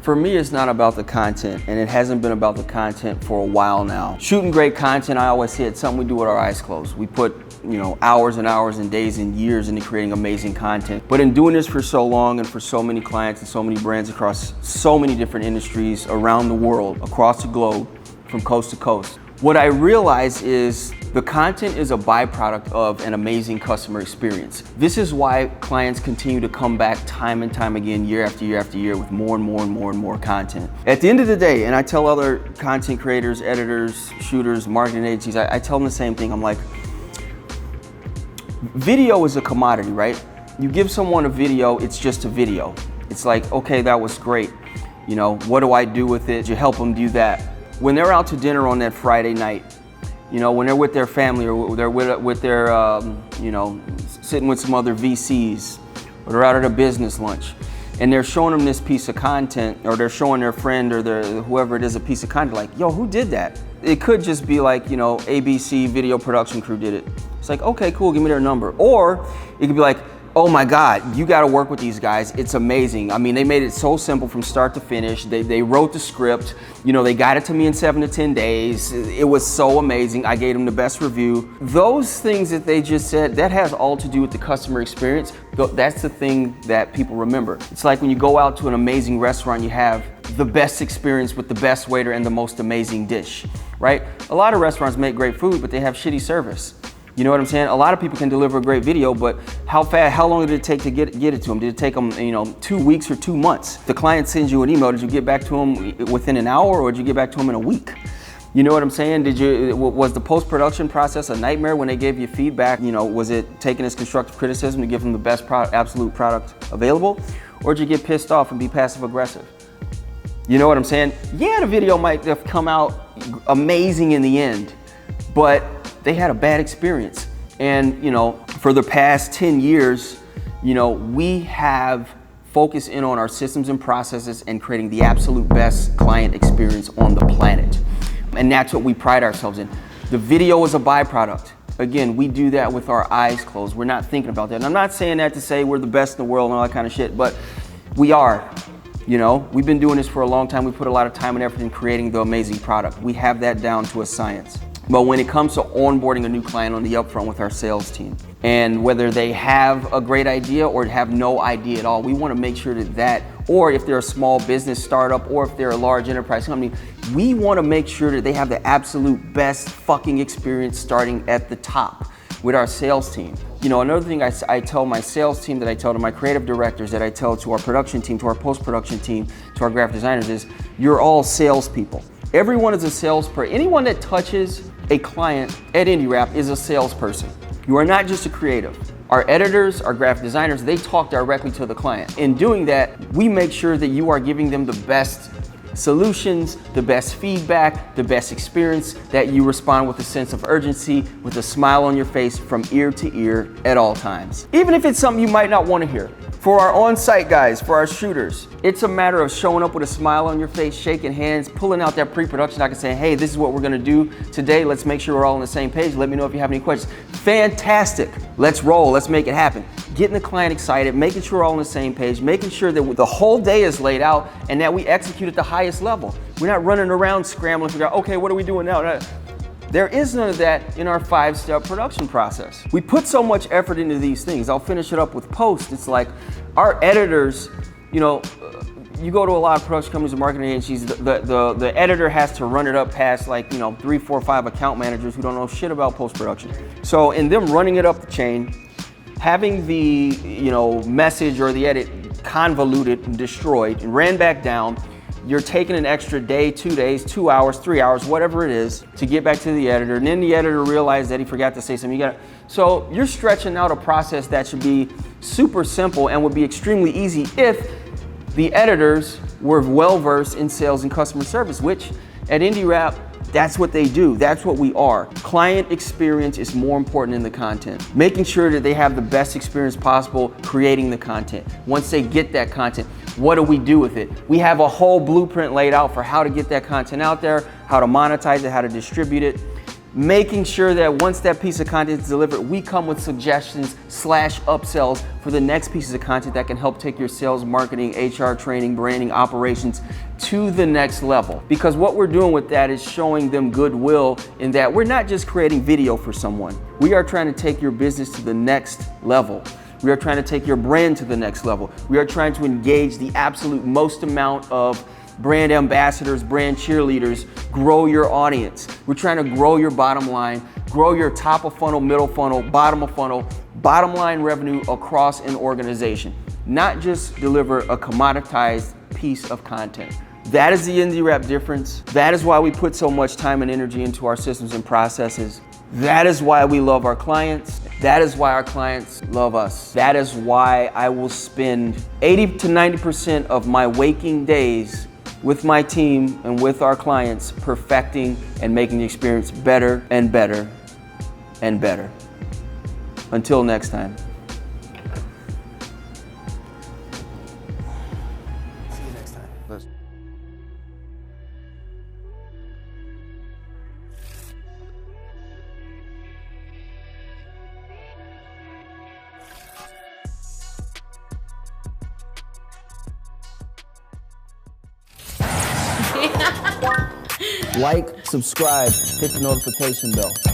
For me, it's not about the content, and it hasn't been about the content for a while now. Shooting great content, I always say it's something we do with our eyes closed. We put, hours and hours and days and years into creating amazing content. But in doing this for so long and for so many clients and so many brands across so many different industries around the world, across the globe, from coast to coast, what I realize is the content is a byproduct of an amazing customer experience. This is why clients continue to come back time and time again, year after year after year, with more and more and more and more content. At the end of the day, and I tell other content creators, editors, shooters, marketing agencies, I tell them the same thing. I'm like, video is a commodity, right? You give someone a video, it's just a video. It's like, okay, that was great. What do I do with it? You help them do that. When they're out to dinner on that Friday night, when they're with their family or they're with their, sitting with some other VCs, or they're out at a business lunch, and they're showing them this piece of content, or they're showing their friend or whoever it is a piece of content, like, yo, who did that? It could just be like, ABC video production crew did it. It's like, okay, cool, give me their number. Or it could be like, oh my God, you gotta work with these guys. It's amazing. I mean, they made it so simple from start to finish. They wrote the script. They got it to me in 7 to 10 days. It was so amazing. I gave them the best review. Those things that they just said, that has all to do with the customer experience. That's the thing that people remember. It's like when you go out to an amazing restaurant, you have the best experience with the best waiter and the most amazing dish, right? A lot of restaurants make great food, but they have shitty service. You know what I'm saying? A lot of people can deliver a great video, but how long did it take to get it to them? Did it take them, 2 weeks or 2 months? The client sends you an email, did you get back to them within an hour, or did you get back to them in a week? You know what I'm saying? Was the post-production process a nightmare when they gave you feedback? Was it taken as constructive criticism to give them the best absolute product available? Or did you get pissed off and be passive aggressive? You know what I'm saying? Yeah, the video might have come out amazing in the end, but they had a bad experience. And for the past 10 years, we have focused in on our systems and processes and creating the absolute best client experience on the planet. And that's what we pride ourselves in. The video is a byproduct. Again, we do that with our eyes closed. We're not thinking about that. And I'm not saying that to say we're the best in the world and all that kind of shit, but we are. We've been doing this for a long time. We put a lot of time and effort in creating the amazing product. We have that down to a science. But when it comes to onboarding a new client on the upfront with our sales team, and whether they have a great idea or have no idea at all, we want to make sure that, or if they're a small business startup, or if they're a large enterprise company, we want to make sure that they have the absolute best fucking experience starting at the top with our sales team. Another thing I tell my sales team, that I tell to my creative directors, that I tell to our production team, to our post-production team, to our graphic designers is, you're all salespeople. Everyone is a salesperson. Anyone that touches a client at INDIRAP is a salesperson. You are not just a creative. Our editors, our graphic designers, they talk directly to the client. In doing that, we make sure that you are giving them the best solutions, the best feedback, the best experience, that you respond with a sense of urgency, with a smile on your face from ear to ear at all times. Even if it's something you might not want to hear. For our on-site guys, for our shooters, it's a matter of showing up with a smile on your face, shaking hands, pulling out that pre-production doc and saying, hey, this is what we're gonna do today. Let's make sure we're all on the same page. Let me know if you have any questions. Fantastic. Let's roll. Let's make it happen. Getting the client excited, making sure we're all on the same page, making sure that the whole day is laid out and that we execute at the highest level. We're not running around scrambling to figure out, okay, what are we doing now? There is none of that in our 5-step production process. We put so much effort into these things. I'll finish it up with post. It's like our editors, you go to a lot of production companies and marketing agencies, the editor has to run it up past 3, 4, 5 account managers who don't know shit about post-production. So in them running it up the chain, having the message or the edit convoluted and destroyed and ran back down, you're taking an extra day, 2 days, 2 hours, 3 hours, whatever it is, to get back to the editor. And then the editor realized that he forgot to say something. So you're stretching out a process that should be super simple and would be extremely easy if the editors were well-versed in sales and customer service, which at INDIRAP, that's what they do. That's what we are. Client experience is more important than the content. Making sure that they have the best experience possible creating the content. Once they get that content, what do we do with it? We have a whole blueprint laid out for how to get that content out there, how to monetize it, how to distribute it. making sure that once that piece of content is delivered, we come with suggestions / upsells for the next pieces of content that can help take your sales, marketing, HR, training, branding, operations to the next level. Because what we're doing with that is showing them goodwill in that we're not just creating video for someone. We are trying to take your business to the next level. We are trying to take your brand to the next level. We are trying to engage the absolute most amount of brand ambassadors, brand cheerleaders, grow your audience. We're trying to grow your bottom line, grow your top of funnel, middle funnel, bottom of funnel, bottom line revenue across an organization, not just deliver a commoditized piece of content. That is the INDIRAP difference. That is why we put so much time and energy into our systems and processes. That is why we love our clients. That is why our clients love us. That is why I will spend 80 to 90% of my waking days with my team and with our clients perfecting and making the experience better and better and better. Until next time. See you next time. Like, subscribe, hit the notification bell.